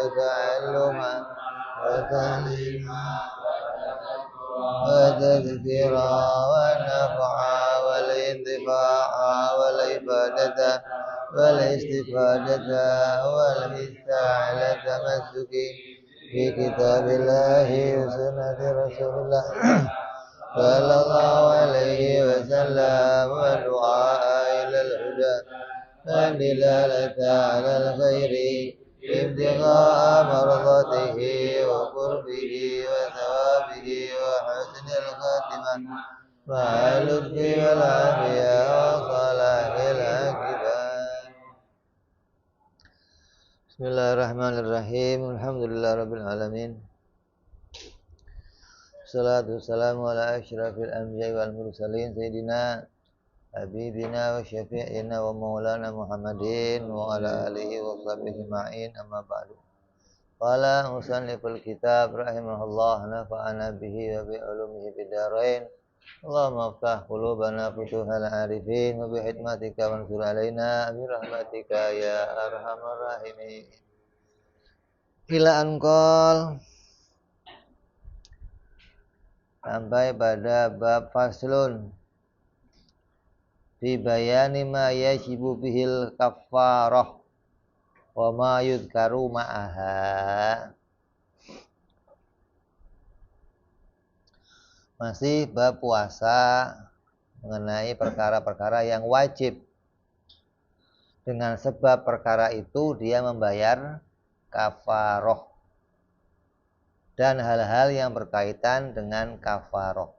وتعلما وتعليما وتذكرا ونفعا والانتفاعا والإفادة والاستفادة والحث على التمسك بكتاب الله وسنة رسول الله صلى الله عليه وسلم والدعاء إلى الهدى والدلالة على الخير ابتغاء مرضاته وقربه وثوابه وحسن الخاتمة مع اللطف والعافية وصلاح العاقبة. Bismillahirrahmanirrahim. Alhamdulillahirabbil alamin. Wassalatu wassalamu ala asyrafil anbiya'i wal mursalin sayyidina habibina wa syafi'ina wa maulana Muhammadin wa ala alihi wa sahbihi ma'in, amma ba'du. Qala musanniful kitab rahimahullah, nafa'ana bihi wa bi ulumihi bidarain. Allahumma aftah qulubana futuhal arifin wa bi hikmatika wansur alaina bi rahmatika ya arhamar rahimin. Ila anqal, sampai pada bab faslun fi bayani ma yajibu bihil kafarah wa ma yudhkaru ma'aha. Masih bab puasa mengenai perkara-perkara yang wajib. Dengan sebab perkara itu dia membayar kafaroh dan hal-hal yang berkaitan dengan kafaroh.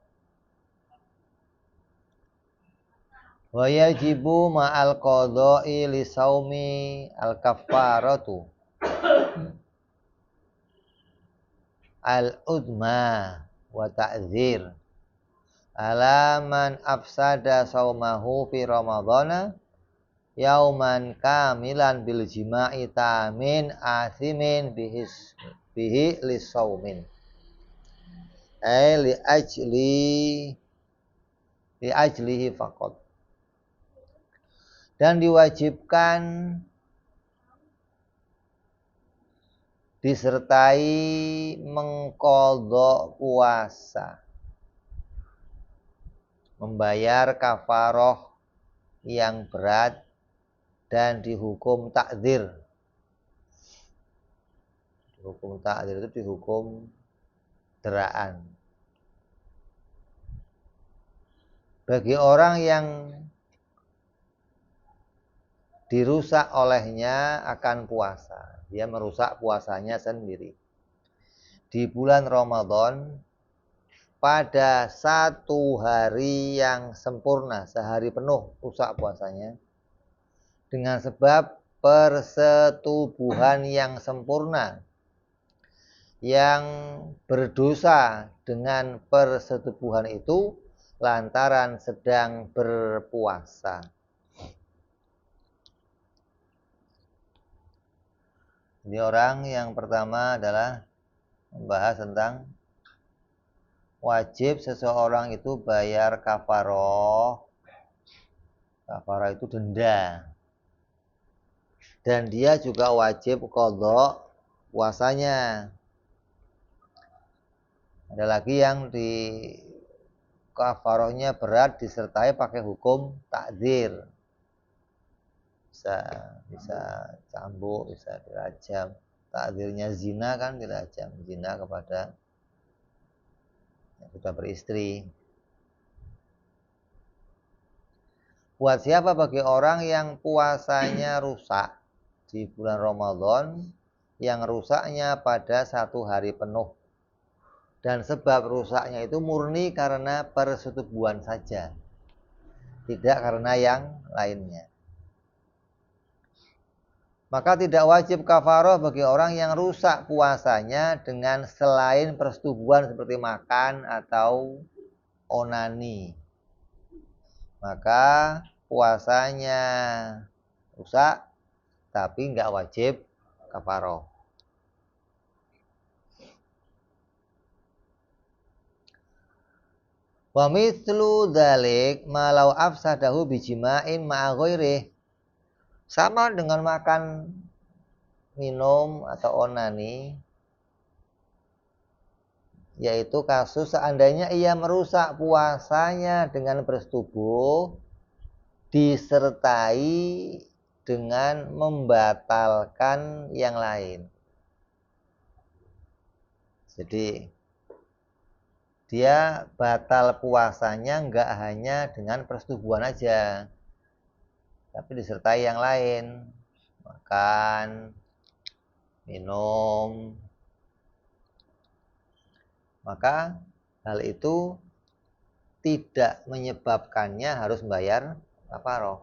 Wa yajibu ma'al qadha'i li saumi al-kafaratu al-udma wa ta'zir ala man afsada saumahu fi ramadhana yauman kamilan bil jima'i tamin asimin bihi lisaumin ay li ajlihi faqat. Dan diwajibkan disertai mengqadha puasa, membayar kafaroh yang berat dan dihukum takzir. Hukum takzir itu dihukum deraan. Bagi orang yang dirusak olehnya akan puasa, dia merusak puasanya sendiri. Di bulan Ramadan pada satu hari yang sempurna, sehari penuh rusak puasanya dengan sebab persetubuhan yang sempurna, yang berdosa dengan persetubuhan itu lantaran sedang berpuasa. Ini orang yang pertama adalah membahas tentang wajib seseorang itu bayar kafaroh. Kafaroh itu denda. Dan dia juga wajib qadha puasanya. Ada lagi yang di kafarohnya berat disertai pakai hukum takzir. Bisa cambuk, bisa dirajam. Takdirnya zina kan dirajam, zina kepada yang sudah beristri. Buat siapa? Bagi orang yang puasanya rusak di bulan Ramadan, yang rusaknya pada satu hari penuh, dan sebab rusaknya itu murni karena persetubuhan saja, tidak karena yang lainnya. Maka tidak wajib kafaroh bagi orang yang rusak puasanya dengan selain persetubuhan seperti makan atau onani. Maka puasanya rusak tapi nggak wajib kafaroh. Wa mithlu dzalik malau afsadahu bijima'in ma'a ghairih. Sama dengan makan minum atau onani, yaitu kasus seandainya ia merusak puasanya dengan bersetubuh disertai dengan membatalkan yang lain. Jadi dia batal puasanya enggak hanya dengan persetubuhan aja, tapi disertai yang lain, makan, minum. Maka hal itu tidak menyebabkannya harus membayar kafaroh.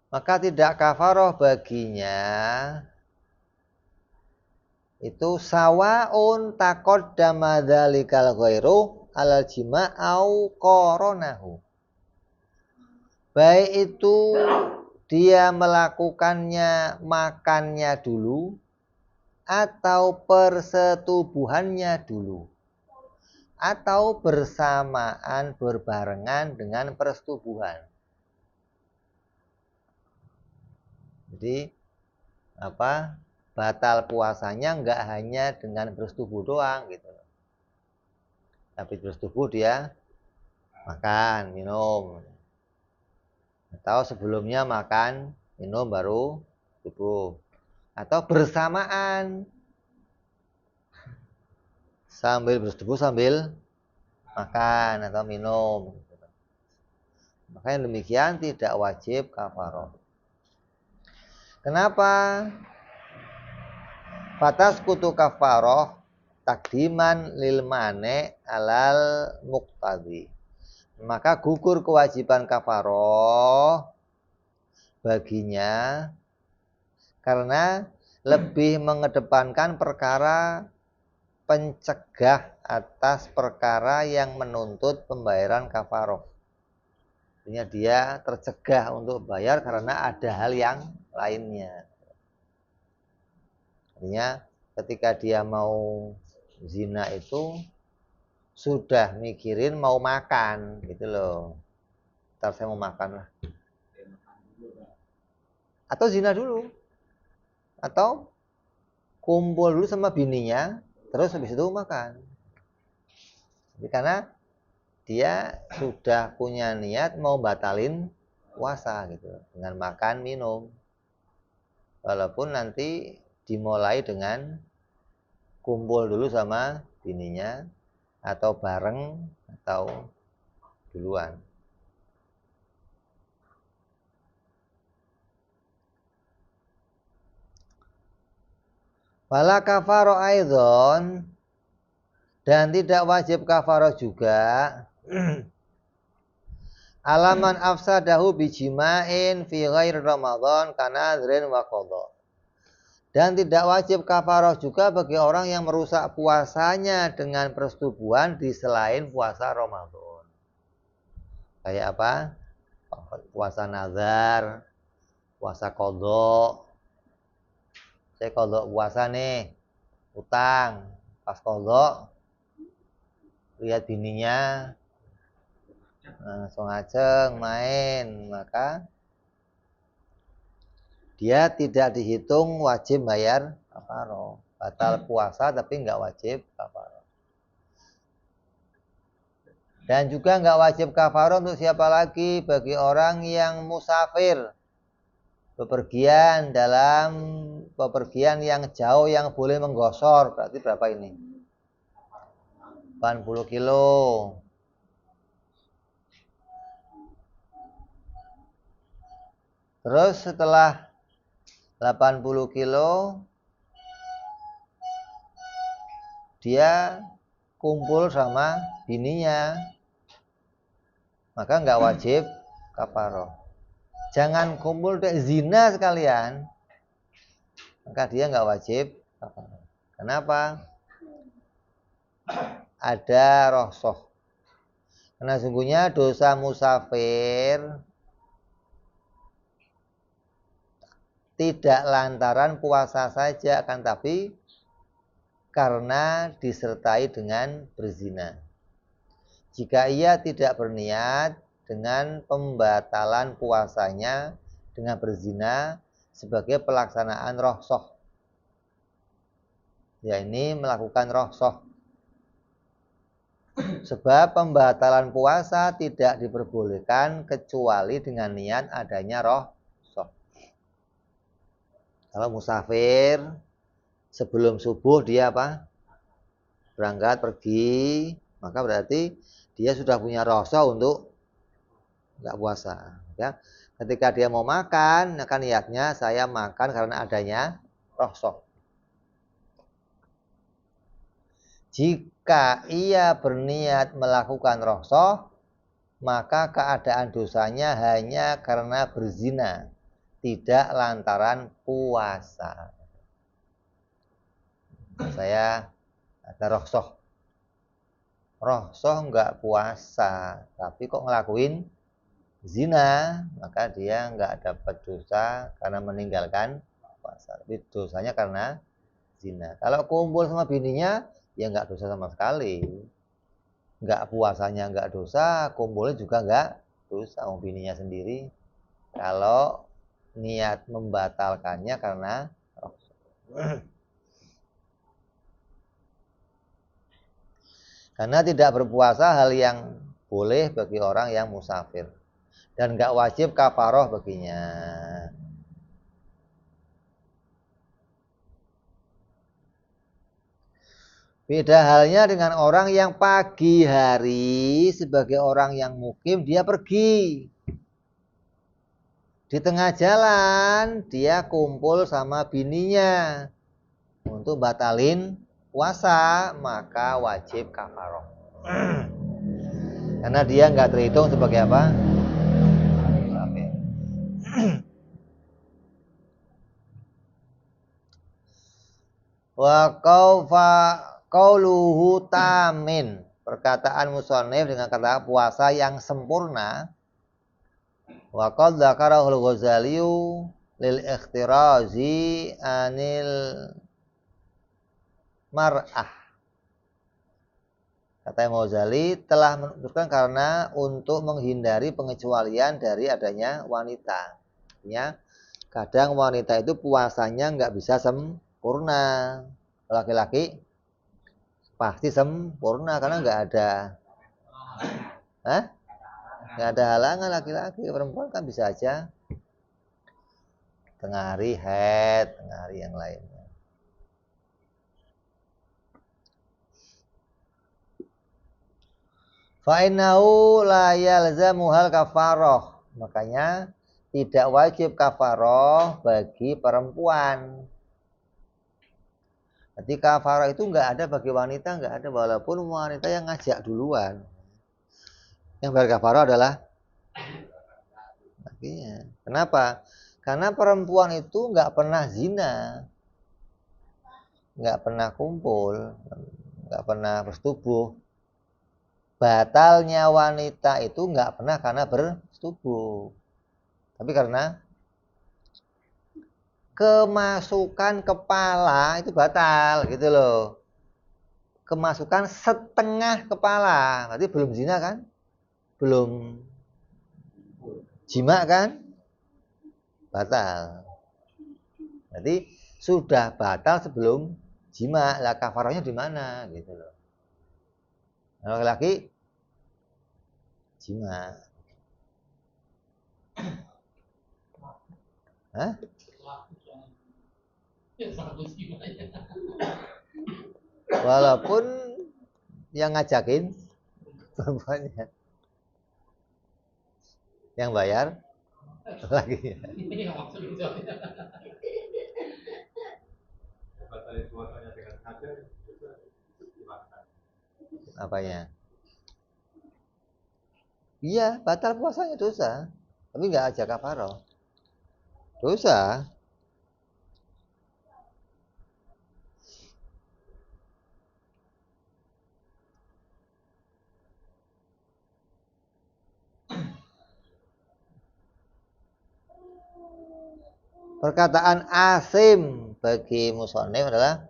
Maka tidak kafaroh baginya itu sawaun taqaddama dzalikal ghairu alal jima' au qoronahu. Baik itu dia melakukannya makannya dulu atau persetubuhannya dulu, atau bersamaan berbarengan dengan persetubuhan. Jadi batal puasanya enggak hanya dengan bersetubuh doang gitu. Tapi bersetubuh dia makan, minum. Atau sebelumnya makan, minum baru bersetubuh. Atau bersamaan. Sambil bersetubuh sambil makan atau minum. Makanya demikian tidak wajib kafaroh. Kenapa? Fatas kutu kafaroh takdiman lil mane alal muqtadi. Maka gugur kewajiban kafaroh baginya karena lebih mengedepankan perkara pencegah atas perkara yang menuntut pembayaran kafaroh. Artinya dia tercegah untuk bayar karena ada hal yang lainnya. Artinya ketika dia mau zina itu sudah mikirin mau makan gitu loh. Ntar saya mau makan lah. Atau zina dulu. Atau kumpul dulu sama bininya, terus habis itu makan. Jadi karena dia sudah punya niat mau batalin puasa gitu dengan makan minum. Walaupun nanti dimulai dengan kumpul dulu sama bininya atau bareng atau duluan. Wala kafaro aidon, dan tidak wajib kafaro juga alaman afsadahu bijima'in fi ghairi Ramadan kana adrin wa qadha. Dan tidak wajib kafarah juga bagi orang yang merusak puasanya dengan persetubuhan di selain puasa Ramadan. Kayak apa? Puasa nazar, puasa qadha. Saya qadha puasa nih, utang, pas qadha lihat bininya langsung ngajeng main, maka dia tidak dihitung wajib bayar kafaroh. Batal puasa tapi nggak wajib kafaroh. Dan juga nggak wajib kafaroh untuk siapa lagi? Bagi orang yang musafir, bepergian dalam bepergian yang jauh yang boleh menggosor. Berarti berapa ini? 80 kilo. Terus setelah 80 kilo dia kumpul sama bininya, maka nggak wajib kafaroh. Jangan kumpul dek zina sekalian, maka dia nggak wajib kafaroh. Kenapa? Ada rohsoh. Karena sungguhnya dosa musafir tidak lantaran puasa saja, akan tapi karena disertai dengan berzina. Jika ia tidak berniat dengan pembatalan puasanya dengan berzina sebagai pelaksanaan rohsoh. Ya, ini melakukan rohsoh. Sebab pembatalan puasa tidak diperbolehkan kecuali dengan niat adanya rohsoh. Kalau musafir sebelum subuh dia apa? Berangkat pergi, maka berarti dia sudah punya rohsoh untuk nggak puasa. Ya, ketika dia mau makan, maka niatnya saya makan karena adanya rohsoh. Jika ia berniat melakukan rohsoh, maka keadaan dosanya hanya karena berzina, tidak lantaran puasa. Saya ada rohsoh. Rohsoh nggak puasa, tapi kok ngelakuin zina, maka dia nggak dapat dosa karena meninggalkan puasa. Tapi dosanya karena zina. Kalau kumpul sama bininya, ya nggak dosa sama sekali. Nggak puasanya nggak dosa, kumpulnya juga nggak dosa. Bininya sendiri. Kalau niat membatalkannya karena karena tidak berpuasa hal yang boleh bagi orang yang musafir dan nggak wajib kafaroh baginya. Beda halnya dengan orang yang pagi hari sebagai orang yang mukim dia pergi. Di tengah jalan dia kumpul sama bininya untuk batalin puasa, maka wajib kafaroh. Karena dia nggak terhitung sebagai apa? Musafir. Wa qauluhu tamin. Perkataan musannif dengan kata puasa yang sempurna. Wa qad dzakarahu al-Ghazali lil ikhtirazi anil mar'ah. Kata Imam Ghazali telah menunjukkan karena untuk menghindari pengecualian dari adanya wanita. Artinya kadang wanita itu puasanya nggak bisa sempurna. Laki-laki pasti sempurna karena nggak ada, nggak ada halangan laki-laki. Perempuan kan bisa aja tengah hari haid, tengah hari yang lainnya. Fa'innahu la yalzamuhal kafaroh. Makanya tidak wajib kafaroh bagi perempuan. Jadi kafaroh itu nggak ada bagi wanita, nggak ada, walaupun wanita yang ngajak duluan. Yang berkafaroh adalah lakinya. Kenapa? Karena perempuan itu nggak pernah zina, nggak pernah kumpul, nggak pernah bersetubuh. Batalnya wanita itu nggak pernah karena bersetubuh, tapi karena kemasukan kepala itu batal gitu loh. Kemasukan setengah kepala, berarti belum zina kan? Belum jima kan? Batal. Jadi sudah batal sebelum jima. Lah kafarahnya di mana gitu loh. Laki-laki jima. Hah? Walaupun yang ngajakin perempuannya, yang bayar lagi. Apanya? Iya, batal puasanya dosa, tapi nggak aja kafaroh. Dosa. Perkataan asim bagi musonif adalah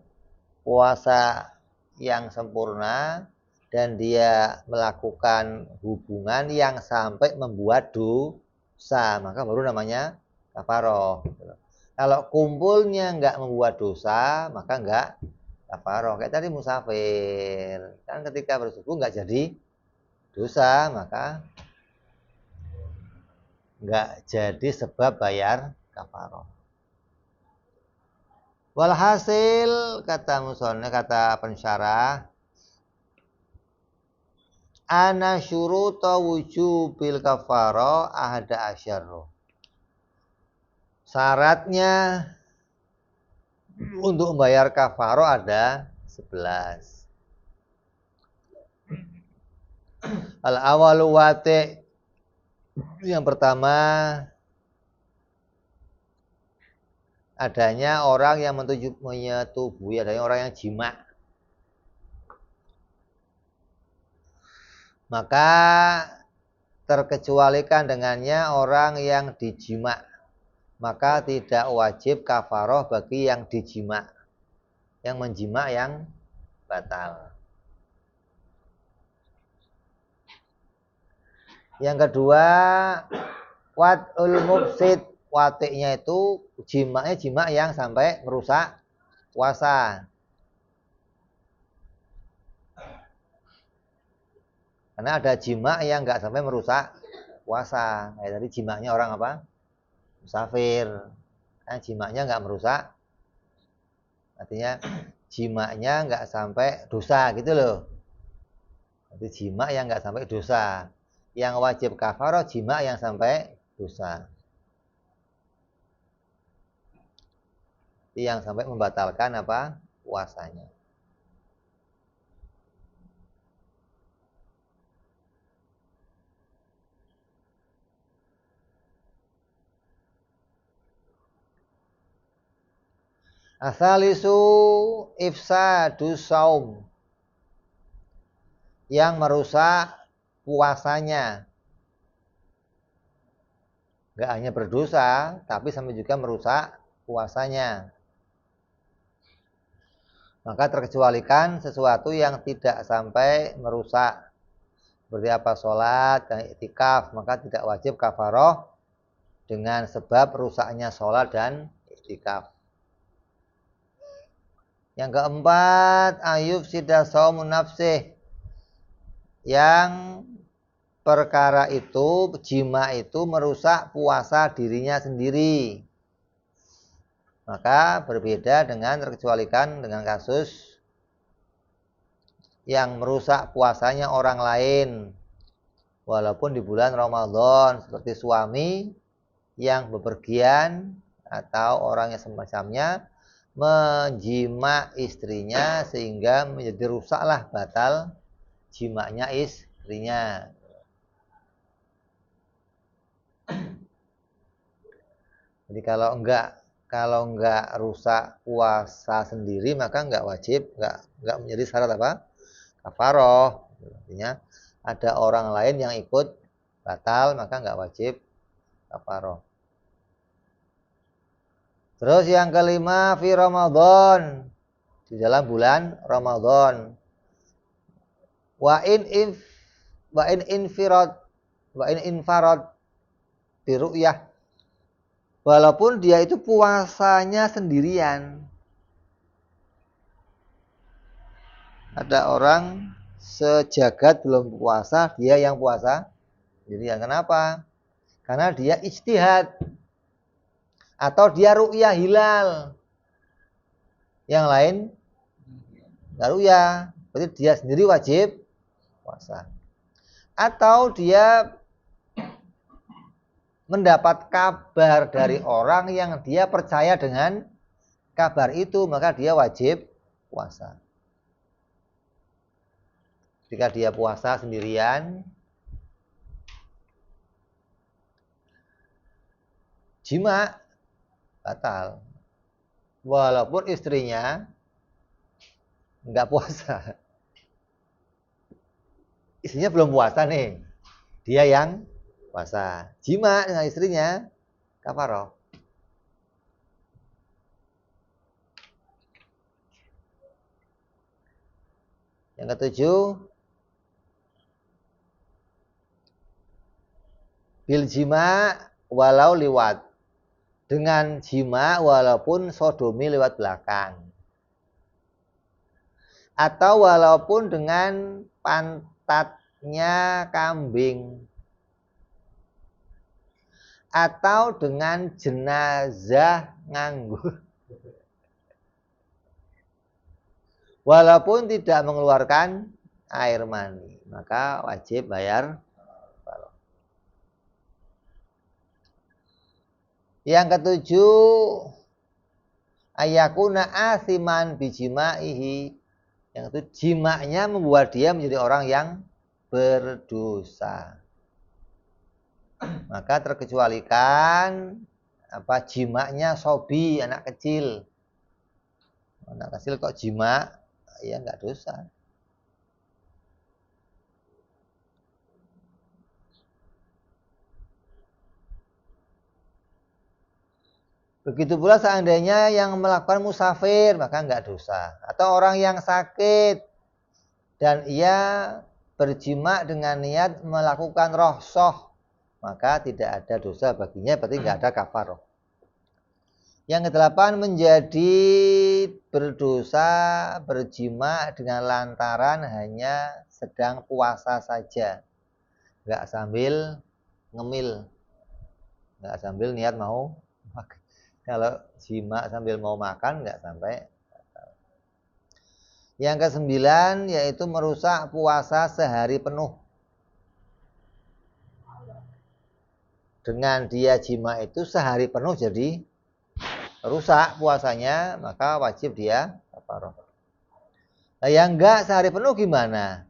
puasa yang sempurna dan dia melakukan hubungan yang sampai membuat dosa, maka baru namanya kafaroh. Kalau kumpulnya nggak membuat dosa, maka nggak kafaroh. Kayak tadi musafir, kan ketika bersuku nggak jadi dosa, maka nggak jadi sebab bayar kafaroh. Walhasil kata musonnya, kata pensyarah, ana syuruta wujubil kafaroh ahada asyarro. Syaratnya untuk membayar kafaroh ada 11. Al-awalu wati, yang pertama adanya orang yang menyetubui, adanya orang yang jima. Maka terkecualikan dengannya orang yang dijima, maka tidak wajib kafaroh bagi yang dijima, yang menjima yang batal. Yang kedua, wad'ul mufsid, watiknya itu jima yang sampai merusak puasa. Karena ada jima yang nggak sampai merusak puasa. Kayak tadi jimanya orang apa? Musafir. Kan jimanya nggak merusak. Artinya jimanya nggak sampai dosa gitu loh. Jadi jima yang nggak sampai dosa. Yang wajib kafaroh jima yang sampai dosa. Yang sampai membatalkan apa? Puasanya. Asalisu ifsadus saum, yang merusak puasanya. Nggak hanya berdosa, tapi sampai juga merusak puasanya. Maka terkecualikan sesuatu yang tidak sampai merusak. Seperti apa? Sholat dan iktikaf, maka tidak wajib kafaroh dengan sebab rusaknya sholat dan iktikaf. Yang keempat, ayub sidah saumun nafsih, yang perkara itu, jima itu merusak puasa dirinya sendiri. Maka berbeda dengan terkecualikan dengan kasus yang merusak puasanya orang lain walaupun di bulan Ramadan, seperti suami yang bepergian atau orang yang semacamnya menjima istrinya sehingga menjadi rusaklah, batal jimanya istrinya. Jadi kalau enggak rusak puasa sendiri, maka enggak wajib, enggak menjadi syarat apa? Kafaroh. Artinya ada orang lain yang ikut batal, maka enggak wajib kafaroh. Terus yang kelima, fi Ramadan, di dalam bulan Ramadan. Wa in infarad bi ru'yah, walaupun dia itu puasanya sendirian. Ada orang sejagat belum puasa, dia yang puasa sendirian. Kenapa? Karena dia ijtihad. Atau dia ru'yah hilal. Yang lain nggak ru'yah. Berarti dia sendiri wajib puasa. Atau dia mendapat kabar dari orang yang dia percaya dengan kabar itu, maka dia wajib puasa. Jika dia puasa sendirian, jima batal. Walaupun istrinya nggak puasa. Istrinya belum puasa nih. Dia yang puasa. Jima dengan istrinya kafaroh. Yang ketujuh, bil jima walau liwat, dengan jima walaupun sodomi lewat belakang, atau walaupun dengan pantatnya kambing, atau dengan jenazah nganggur, walaupun tidak mengeluarkan air mani, maka wajib bayar kafarah. Yang ketujuh, ayakuna asiman bijima'ihi. Yang itu jimaknya membuat dia menjadi orang yang berdosa. Maka terkecualikan jimaknya sobi, anak kecil. Anak kecil kok jimak, ya enggak dosa. Begitu pula seandainya yang melakukan musafir, maka enggak dosa. Atau orang yang sakit dan ia berjima dengan niat melakukan rohsoh, maka tidak ada dosa baginya, berarti enggak ada kafarah. Yang kedelapan, menjadi berdosa berjima dengan lantaran hanya sedang puasa saja, enggak sambil ngemil, enggak sambil niat mau makan. Kalau jima sambil mau makan nggak sampai. Yang kesembilan yaitu merusak puasa sehari penuh. Dengan dia jima itu sehari penuh jadi rusak puasanya, maka wajib dia kafarah. Nah, yang enggak sehari penuh gimana?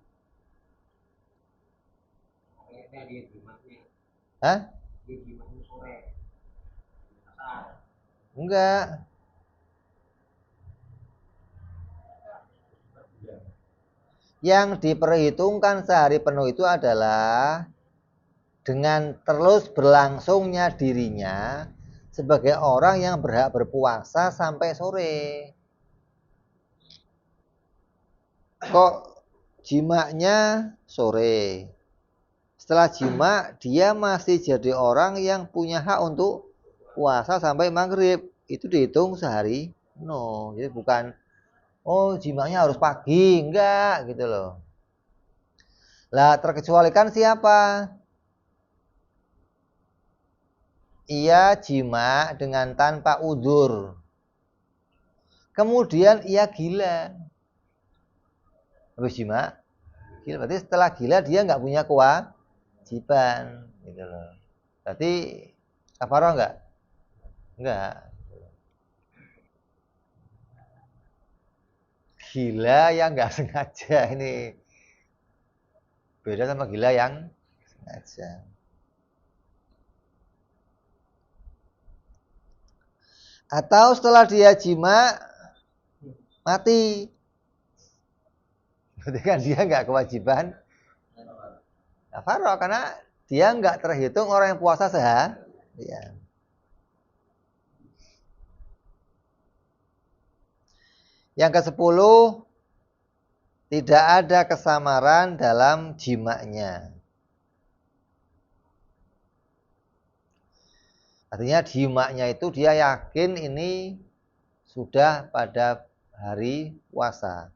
Hah? Enggak. Yang diperhitungkan sehari penuh itu adalah dengan terus berlangsungnya dirinya sebagai orang yang berhak berpuasa sampai sore. Kok jimaknya sore? Setelah jima dia masih jadi orang yang punya hak untuk puasa sampai maghrib. Itu dihitung sehari. No, jadi bukan jimaknya harus pagi, enggak gitu loh. Lah terkecualikan siapa? Ia jima dengan tanpa udzur. Kemudian ia gila. Habis jima, gila. Berarti setelah gila dia enggak punya kewajiban gitu loh. Berarti kafarah enggak? Enggak. Gila yang enggak sengaja ini. Beda sama gila yang sengaja. Atau setelah dia jima mati. Berarti kan dia enggak kewajiban kafarah karena dia enggak terhitung orang yang puasa seharian. Yang ke-10, tidak ada kesamaran dalam jimaknya. Artinya jimaknya itu dia yakin ini sudah pada hari puasa.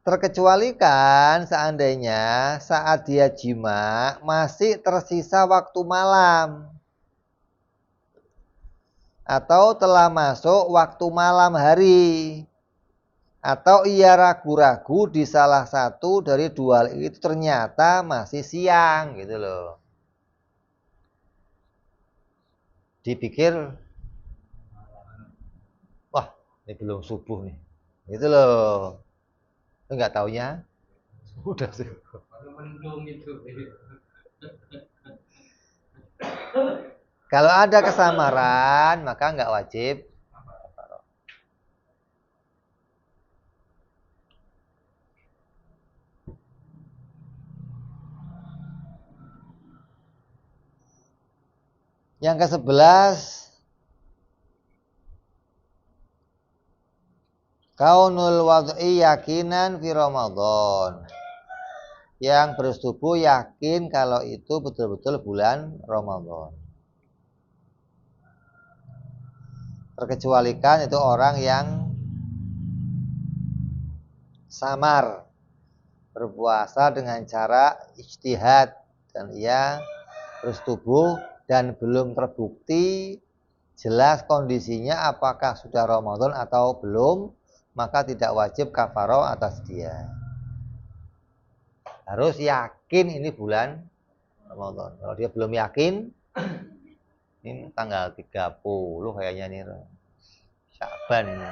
Terkecualikan seandainya saat dia jima masih tersisa waktu malam. Atau telah masuk waktu malam hari, atau ia ragu-ragu di salah satu dari dua itu ternyata masih siang gitu loh. Dipikir, wah ini belum subuh nih, gitu loh. Enggak taunya udah subuh. Kalau ada kesamaran, maka enggak wajib. Yang ke-11, kaunul wad'i yakinan fi Ramadan. yang bersetubuh yakin kalau itu betul-betul bulan Ramadan. Terkecualikan itu orang yang samar berpuasa dengan cara ijtihad dan ia bersetubuh dan belum terbukti jelas kondisinya apakah sudah Ramadan atau belum, maka tidak wajib kafaroh atas dia. Harus yakin ini bulan Ramadan. Kalau dia belum yakin, ini tanggal 30 kayaknya nih Sya'ban ini.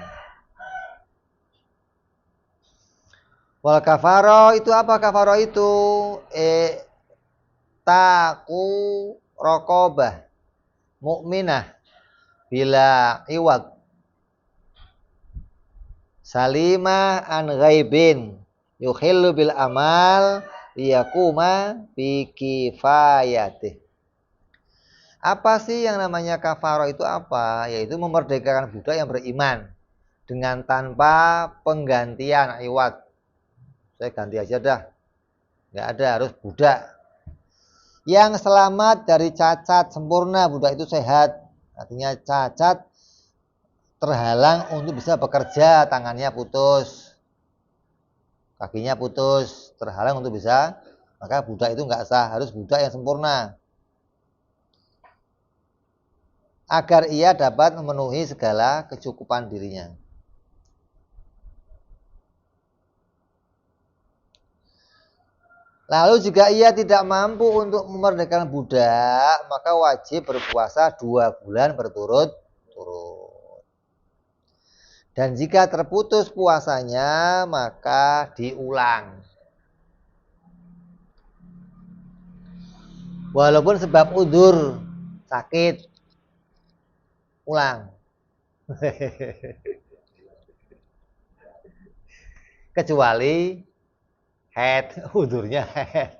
Wal kafaroh itu apa kafaroh itu? Taku rokobah mukminah bila iwad salimah an ghaibin yukhillu bil amal liyakuma bi kifayatih. Apa sih yang namanya kafaroh itu apa? Yaitu memerdekakan budak yang beriman dengan tanpa penggantian iwad. Saya ganti aja dah. Nggak ada, harus budak. Yang selamat dari cacat sempurna, budak itu sehat. Artinya cacat terhalang untuk bisa bekerja, tangannya putus, kakinya putus, terhalang untuk bisa, maka budak itu nggak sah, harus budak yang sempurna. Agar ia dapat memenuhi segala kecukupan dirinya. Lalu jika ia tidak mampu untuk memerdekakan budak, maka wajib berpuasa 2 bulan berturut-turut. Dan jika terputus puasanya, maka diulang. Walaupun sebab udzur, sakit, ulang. Kecuali head, udzurnya head.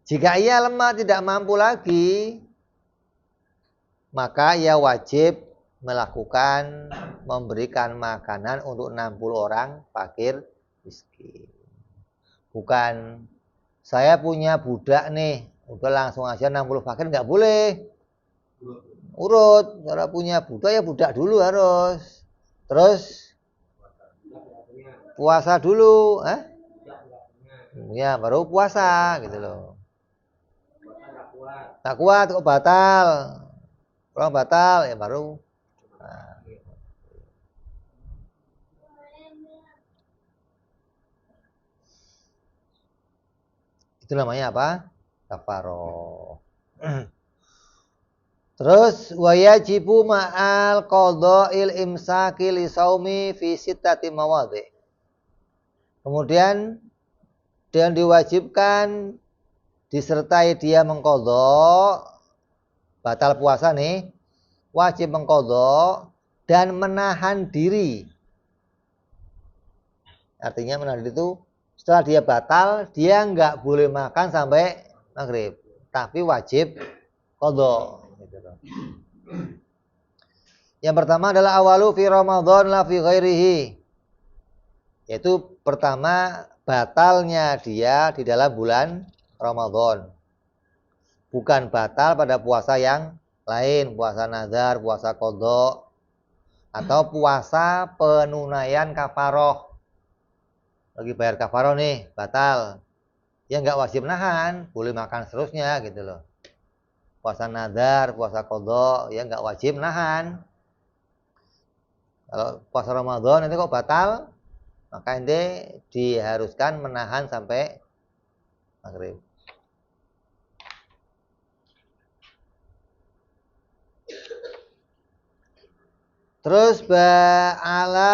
Jika ia lemah tidak mampu lagi, maka ia wajib melakukan memberikan makanan untuk 60 orang fakir miskin. Bukan saya punya budak nih, udah langsung aja 60 fakir, nggak boleh. Urut, kalau punya budak ya budak dulu harus. Terus puasa dulu, ya baru puasa gitu loh. Tak kuat kok batal. Kalau batal ya baru. Nah. Itu namanya apa? Kafaroh. Terus wayajibu ma'al qadha'il imsaki li saumi fi sittati mawadhi. Kemudian dan diwajibkan disertai dia mengqadha batal puasa nih, wajib mengqadha dan menahan diri. Artinya menahan diri itu setelah dia batal, dia nggak boleh makan sampai maghrib, tapi wajib qadha. Yang pertama adalah awalu fi Ramadan la fi ghairihi. Yaitu pertama batalnya dia di dalam bulan Ramadan. Bukan batal pada puasa yang lain, puasa nazar, puasa qadha atau puasa penunaian kafaroh. Lagi bayar kafaroh nih, batal. Ya nggak wajib nahan, boleh makan seterusnya gitu loh. Puasa nazar, puasa qadha, ya nggak wajib nahan. Kalau puasa Ramadan itu kok batal, maka ente diharuskan menahan sampai maghrib. Terus ba'ala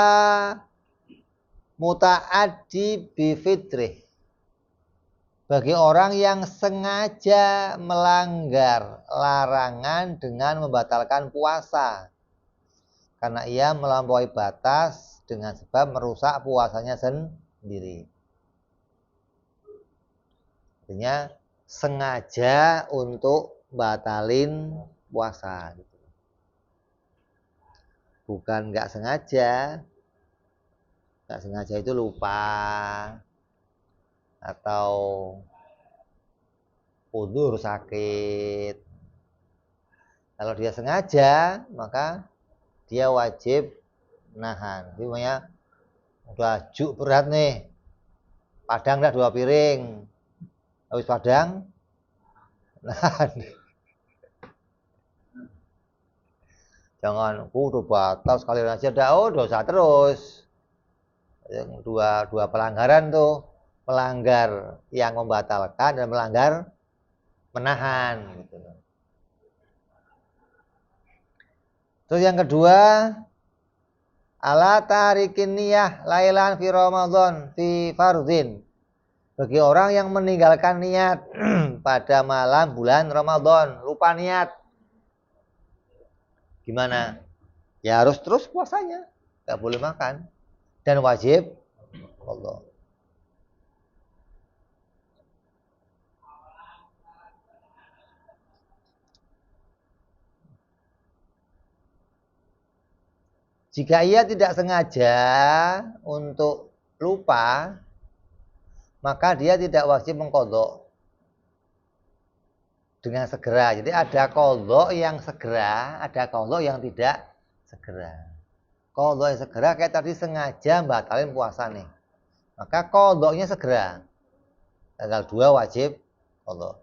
muta'addi bifitrih. Bagi orang yang sengaja melanggar larangan dengan membatalkan puasa. Karena ia melampaui batas dengan sebab merusak puasanya sendiri. Artinya sengaja untuk batalin puasa. Bukan nggak sengaja. Nggak sengaja itu lupa atau udur sakit. Kalau dia sengaja, maka dia wajib nahan. Jadi udah juk berat nih, padang dah 2 piring, habis padang nahan. Jangan, udah batal sekali aja dah, dosa terus. Yang dua pelanggaran tuh, melanggar yang membatalkan dan melanggar menahan gitu. Terus yang kedua, ala tarikin niyah lailan fi Ramadan fi fardhin. Bagi orang yang meninggalkan niat pada malam bulan Ramadan, lupa niat. Gimana? Ya harus terus puasanya, nggak boleh makan dan wajib Allah. Jika ia tidak sengaja untuk lupa, maka dia tidak wajib mengqadha dengan segera. Jadi ada qadha yang segera, ada qadha yang tidak segera. Qadha yang segera kayak tadi sengaja batalin puasa nih. Maka qadhanya segera. Tanggal 2 wajib qadha.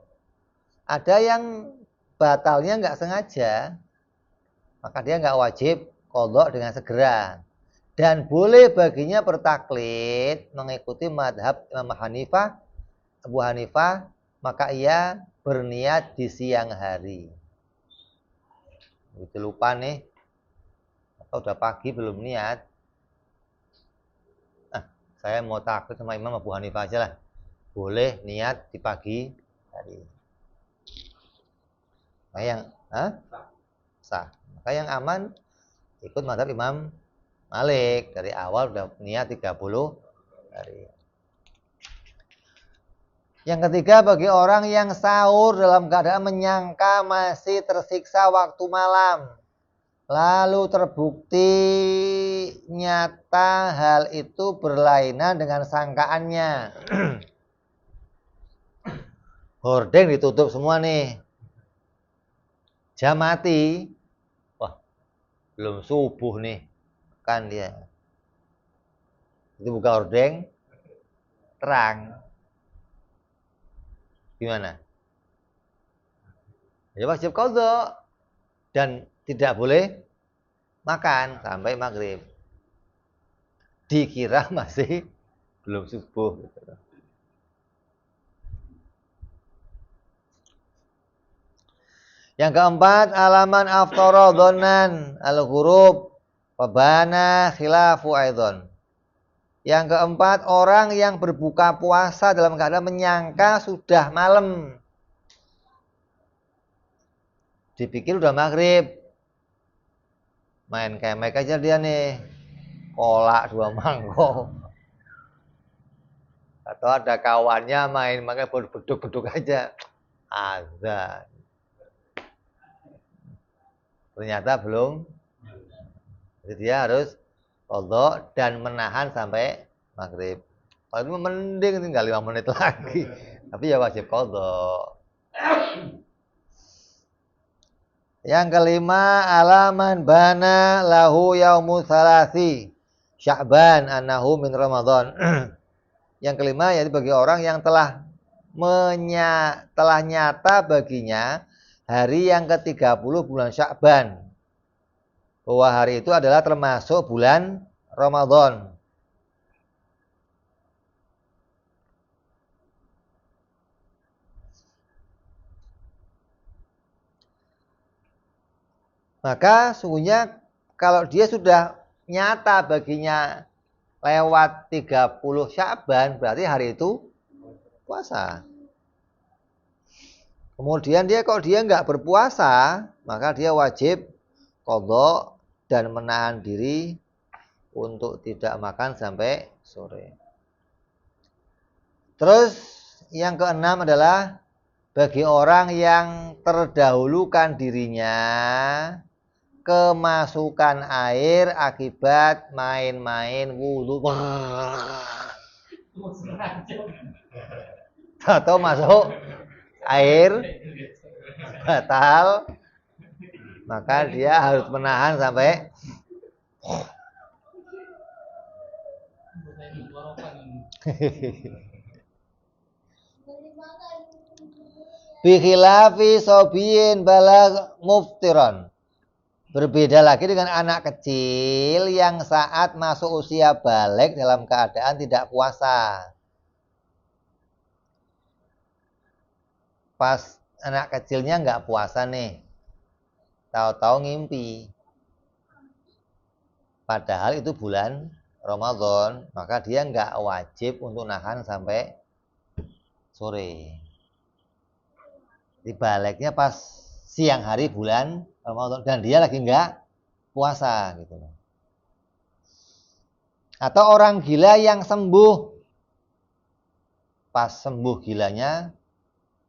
Ada yang batalnya nggak sengaja, maka dia nggak wajib qadha dengan segera. Dan boleh baginya bertaklid mengikuti madhab Imam Hanifah, Abu Hanifah, maka ia berniat di siang hari. Begitu lupa nih, atau udah pagi belum niat, saya mau taklid sama Imam Abu Hanifah aja lah. Boleh niat di pagi hari. Maka yang sah. Maka yang aman ikut madhab Imam Malik, dari awal udah niat 30 hari. Yang ketiga, bagi orang yang sahur dalam keadaan menyangka masih tersiksa waktu malam, lalu terbukti nyata hal itu berlainan dengan sangkaannya. Hordeng ditutup semua nih, jam mati, wah belum subuh nih, kan dia itu buka hordeng terang, gimana? Ya wajib qadha dan tidak boleh makan sampai maghrib. Dikira masih belum subuh gitu. Yang keempat, alaman aftara dhannan al-ghurub fabana khilafu aidan. Yang keempat, orang yang berbuka puasa dalam keadaan menyangka sudah malam. Dipikir udah maghrib. Main kemek aja dia nih. Kolak 2 mangkok. Atau ada kawannya main, makanya beduk-beduk aja. Azan. Ternyata belum. Jadi dia harus qadha dan menahan sampai maghrib. Kalau itu mending tinggal 5 menit lagi. Tapi ya wajib qadha. Yang kelima, alaman bana lahu yaumu salasi Sya'ban annahu min Ramadan. Yang kelima yaitu bagi orang yang telah nyata baginya hari yang ke-30 bulan Sya'ban, bahwa hari itu adalah termasuk bulan Ramadan. Maka sungguhnya kalau dia sudah nyata baginya lewat 30 Sya'ban, berarti hari itu puasa. Kemudian dia nggak berpuasa, maka dia wajib qadha dan menahan diri untuk tidak makan sampai sore. Terus yang keenam adalah bagi orang yang terdahulukan dirinya kemasukan air akibat main-main wudhu. Atau masuk air batal, maka dia harus menahan sampai bikhilafi sobiyin balag muftiron. Berbeda lagi dengan anak kecil yang saat masuk usia balik dalam keadaan tidak puasa. Pas anak kecilnya nggak puasa nih, tahu-tahu ngimpi. Padahal itu bulan Ramadan, maka dia nggak wajib untuk nahan sampai sore. Dibaliknya pas siang hari bulan Ramadan dan dia lagi nggak puasa gitu. Atau orang gila yang sembuh, pas sembuh gilanya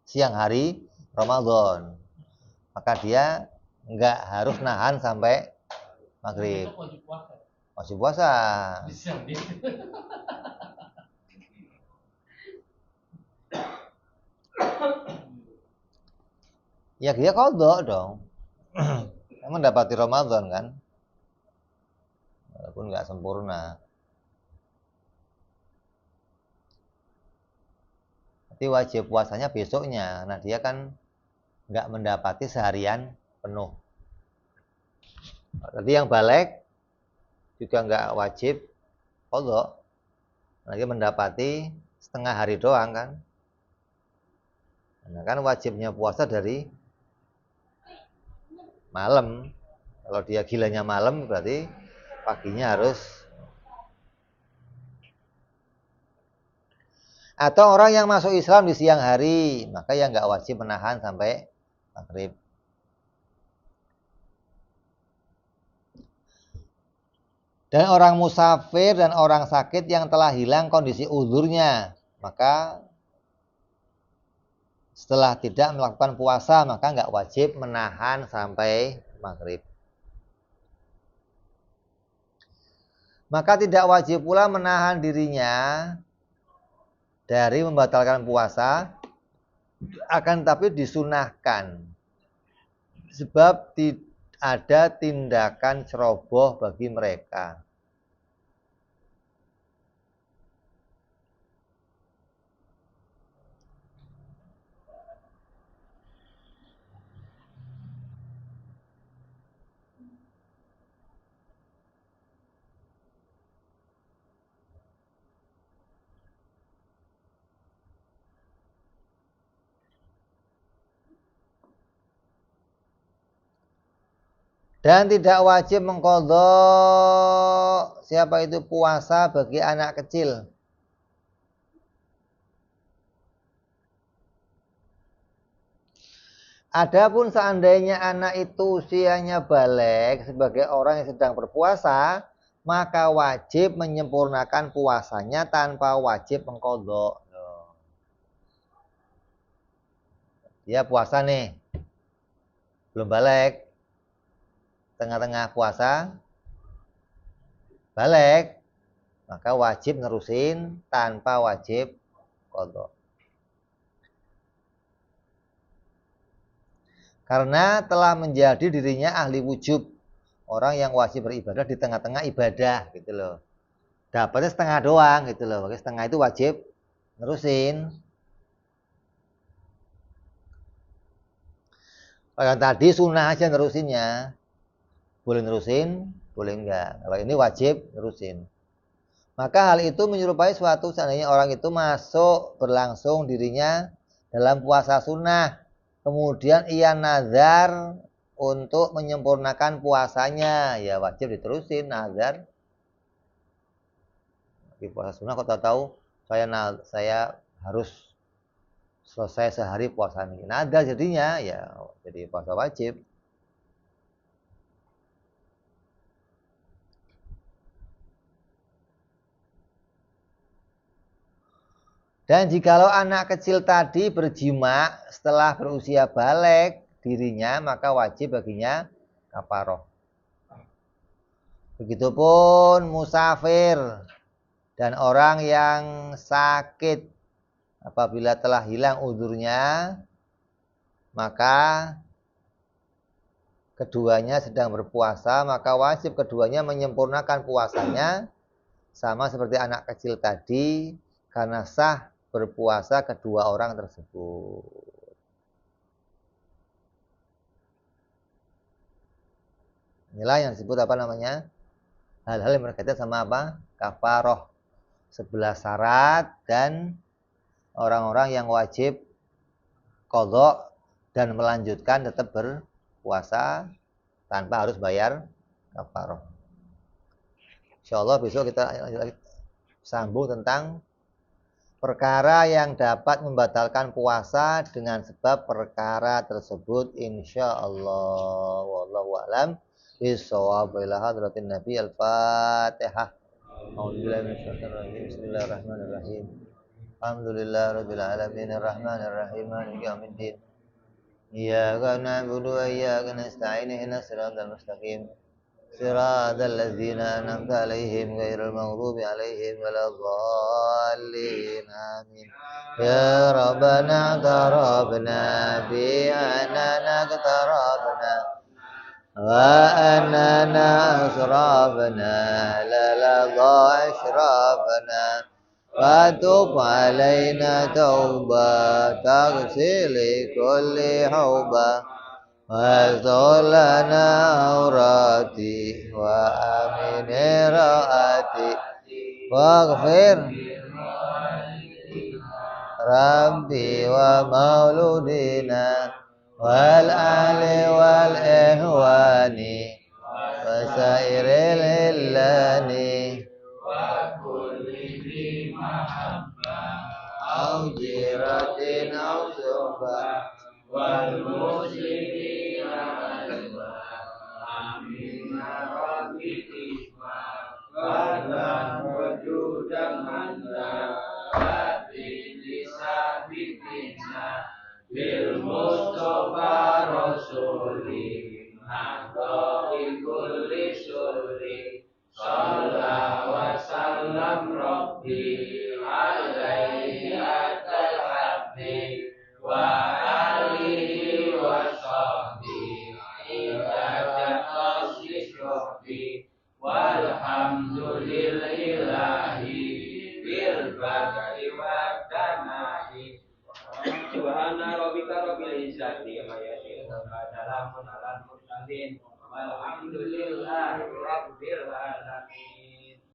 siang hari Ramadan, maka dia nggak harus nahan sampai maghrib. Wajib puasa. Ya dia qadha dong. Mendapati Ramadan kan, walaupun nggak sempurna. Tapi wajib puasanya besoknya. Nah dia kan nggak mendapati seharian penuh. Tadi yang balik juga nggak wajib qadha. Nah, dia mendapati setengah hari doang kan. Nah kan wajibnya puasa dari malam. Kalau dia gilanya malam berarti paginya harus. Atau orang yang masuk Islam di siang hari, maka yang nggak wajib menahan sampai maghrib. Dan orang musafir dan orang sakit yang telah hilang kondisi uzurnya, maka setelah tidak melakukan puasa, maka nggak wajib menahan sampai maghrib. Maka tidak wajib pula menahan dirinya dari membatalkan puasa, akan tapi disunahkan. Sebab ada tindakan ceroboh bagi mereka. Dan tidak wajib mengqadha siapa itu puasa bagi anak kecil. Adapun seandainya anak itu usianya balik sebagai orang yang sedang berpuasa, maka wajib menyempurnakan puasanya tanpa wajib mengqadha. Dia puasa nih, belum balik. Tengah-tengah puasa balik, maka wajib nerusin tanpa wajib qadha. Karena telah menjadi dirinya ahli wujub, orang yang wajib beribadah di tengah-tengah ibadah gitu loh. Dapatnya setengah doang gitu loh, makanya setengah itu wajib nerusin. Kalau tadi sunnah aja nerusinnya. Boleh nerusin, boleh enggak. Kalau ini wajib nerusin. Maka hal itu menyerupai suatu seandainya orang itu masuk berlangsung dirinya dalam puasa sunnah. Kemudian ia nazar untuk menyempurnakan puasanya. Ya wajib diterusin nazar. Di puasa sunnah kok tahu saya harus selesai sehari puasa ini. Nazar jadinya ya jadi puasa wajib. Dan jikalau anak kecil tadi berjima setelah berusia balik dirinya, maka wajib baginya kafaroh. Begitupun musafir dan orang yang sakit. Apabila telah hilang uzurnya, maka keduanya sedang berpuasa, maka wajib keduanya menyempurnakan puasanya, sama seperti anak kecil tadi, karena sah berpuasa kedua orang tersebut. Inilah yang disebut apa namanya? Hal-hal yang berkaitan sama apa? Kafaroh. 11 syarat dan orang-orang yang wajib qadha dan melanjutkan tetap berpuasa tanpa harus bayar kafaroh. Insyaallah besok kita sambung tentang perkara yang dapat membatalkan puasa dengan sebab perkara tersebut, insyaallah. Wallahu a'lam bishawab. Ila hadratin Nabi al-Fatihah. A'udzubillahi minasyaitonir rajim. Bismillahirrahmanirrahim. Alhamdulillahirabbil alamin arrahmanir rahim maliki yaumiddin. Iyyaka na'budu wa iyyaka nasta'in ihdinas siratal mustaqim. Siratal ladzina an'amta 'alaihim ghairil maghdubi 'alaihim waladdallin. Amin. Ya Rabbana tarabna bi anana tarabna wa anana asrafna la ashrafna wa tub 'alaina tauba taghsili kulli hauba wa lana aurati wa amin raati waghfir rabbi wa mauludina wal ali wal ihwani wa sairil illani wa kulli bi mahabbah au jiratin au subah wal muslimina amin ya rabbi isma wa lan wujudan anta bil mustafa rasuli naqi kulli suri sallallahu wa sallam rabbi alaihi atal habbi wa alihi wa sahbihi ibadat tasbih walhamdulillahi bil badri wa tanai. Subhana rabbika rabbil izzati amma yasifun wa salamun alal mursalin walhamdulillahi rabbil alamin.